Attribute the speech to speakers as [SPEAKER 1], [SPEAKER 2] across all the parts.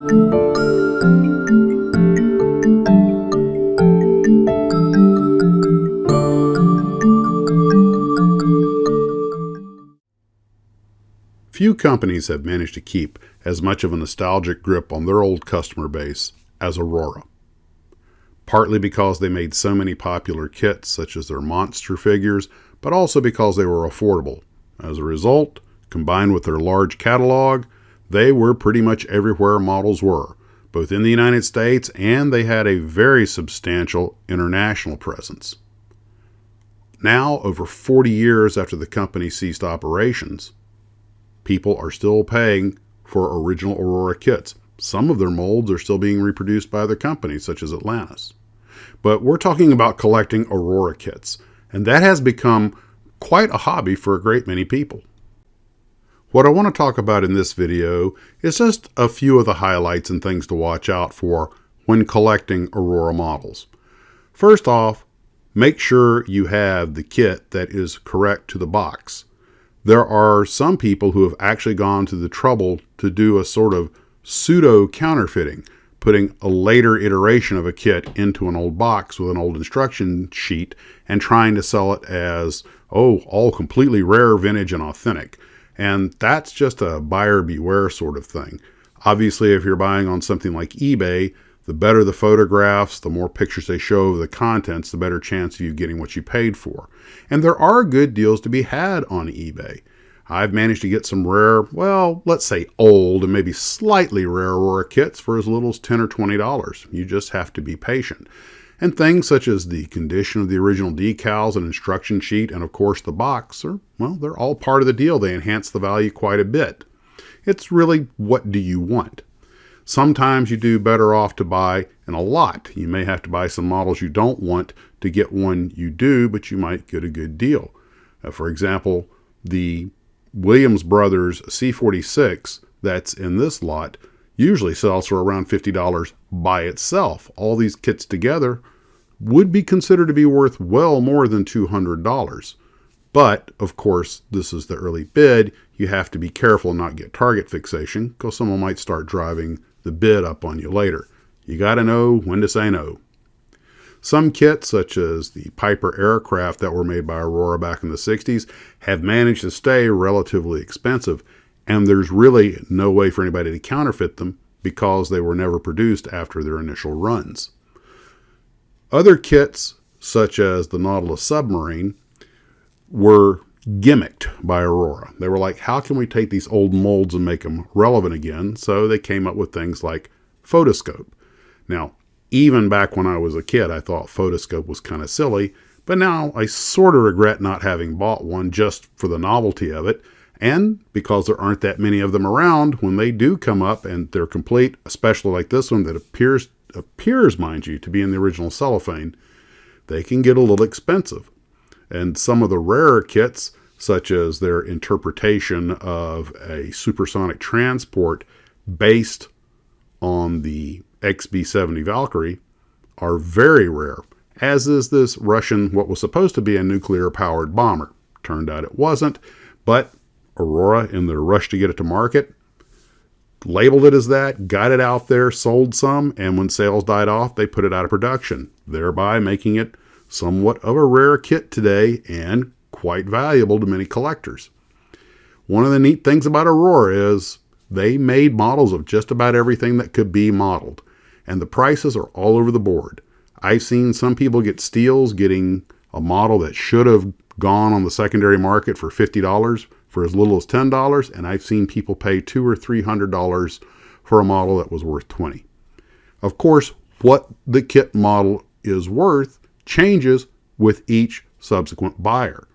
[SPEAKER 1] Few companies have managed to keep as much of a nostalgic grip on their old customer base as Aurora. Partly because they made so many popular kits such as their monster figures, but also because they were affordable. As a result, combined with their large catalog, they were pretty much everywhere models were, both in the United States, and they had a very substantial international presence. Now, over 40 years after the company ceased operations, people are still paying for original Aurora kits. Some of their molds are still being reproduced by other companies, such as Atlantis. But we're talking about collecting Aurora kits, and that has become quite a hobby for a great many people. What I want to talk about in this video is just a few of the highlights and things to watch out for when collecting Aurora models. First off, make sure you have the kit that is correct to the box. There are some people who have actually gone to the trouble to do a sort of pseudo counterfeiting, putting a later iteration of a kit into an old box with an old instruction sheet and trying to sell it as, all completely rare, vintage, and authentic. And that's just a buyer beware sort of thing. Obviously, if you're buying on something like eBay, the better the photographs, the more pictures they show of the contents, the better chance of you getting what you paid for. And there are good deals to be had on eBay. I've managed to get some rare, let's say old and maybe slightly rare Aurora kits for as little as $10 or $20. You just have to be patient. And things such as the condition of the original decals and instruction sheet, and of course the box, they're all part of the deal. They enhance the value quite a bit. It's really, what do you want? Sometimes you do better off to buy in a lot. You may have to buy some models you don't want to get one you do, but you might get a good deal. For example, the Williams Brothers C46 that's in this lot usually sells for around $50 by itself. All these kits together would be considered to be worth well more than $200. But, of course, this is the early bid. You have to be careful and not get target fixation, because someone might start driving the bid up on you later. You got to know when to say no. Some kits, such as the Piper aircraft that were made by Aurora back in the 60s, have managed to stay relatively expensive, and there's really no way for anybody to counterfeit them because they were never produced after their initial runs. Other kits, such as the Nautilus submarine, were gimmicked by Aurora. They were like, how can we take these old molds and make them relevant again? So they came up with things like photoscope. Now, even back when I was a kid, I thought photoscope was kind of silly, but now I sort of regret not having bought one just for the novelty of it, and because there aren't that many of them around, when they do come up and they're complete, especially like this one that appears, mind you, to be in the original cellophane, they can get a little expensive. And some of the rarer kits, such as their interpretation of a supersonic transport based on the XB-70 Valkyrie, are very rare, as is this Russian, what was supposed to be a nuclear-powered bomber. Turned out it wasn't, but Aurora, in their rush to get it to market, labeled it as that, got it out there, sold some, and when sales died off, they put it out of production, thereby making it somewhat of a rare kit today and quite valuable to many collectors. One of the neat things about Aurora is they made models of just about everything that could be modeled, and the prices are all over the board. I've seen some people get steals getting a model that should have gone on the secondary market for $50 for as little as $10, and I've seen people pay $200 or $300 for a model that was worth $20. Of course, what the kit model is worth changes with each subsequent buyer.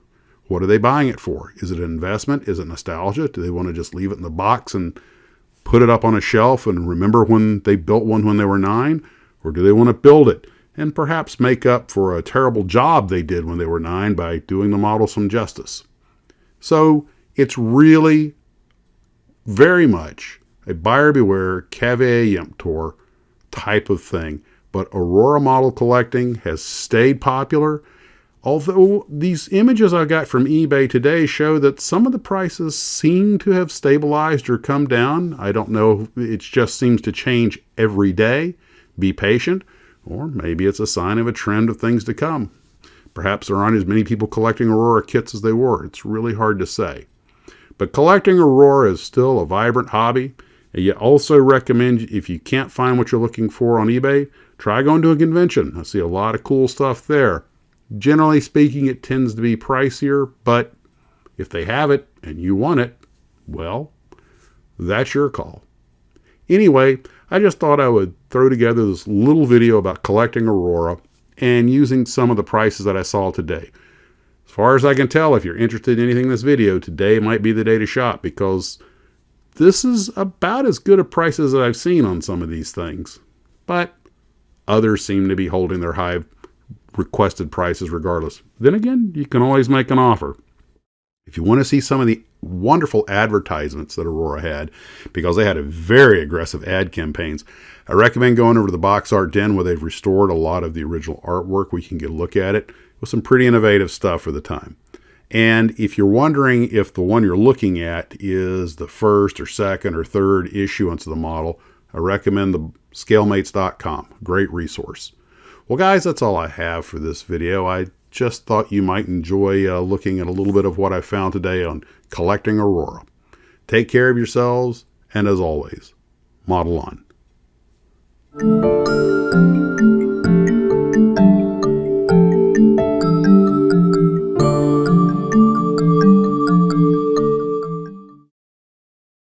[SPEAKER 1] What are they buying it for? Is it an investment? Is it nostalgia? Do they want to just leave it in the box and put it up on a shelf and remember when they built one when they were 9? Or do they want to build it and perhaps make up for a terrible job they did when they were 9 by doing the model some justice? So it's really very much a buyer beware, cavalier emptor type of thing. But Aurora model collecting has stayed popular. Although these images I got from eBay today show that some of the prices seem to have stabilized or come down. I don't know, it just seems to change every day. Be patient, or maybe it's a sign of a trend of things to come. Perhaps there aren't as many people collecting Aurora kits as they were. It's really hard to say. But collecting Aurora is still a vibrant hobby. And yet also recommend, if you can't find what you're looking for on eBay, try going to a convention. I see a lot of cool stuff there. Generally speaking, it tends to be pricier, but if they have it and you want it, well, that's your call. Anyway, I just thought I would throw together this little video about collecting Aurora and using some of the prices that I saw today. As far as I can tell, if you're interested in anything in this video, today might be the day to shop, because this is about as good a prices as I've seen on some of these things. But others seem to be holding their high requested prices regardless. Then again, you can always make an offer. If you want to see some of the wonderful advertisements that Aurora had, because they had a very aggressive ad campaigns, I recommend going over to the Box Art Den, where they've restored a lot of the original artwork. We can get a look at it with some pretty innovative stuff for the time. And if you're wondering if the one you're looking at is the first or second or third issuance of the model, I recommend the scalemates.com. Great resource. Well, guys, that's all I have for this video. I just thought you might enjoy looking at a little bit of what I found today on collecting Aurora. Take care of yourselves, and as always, model on.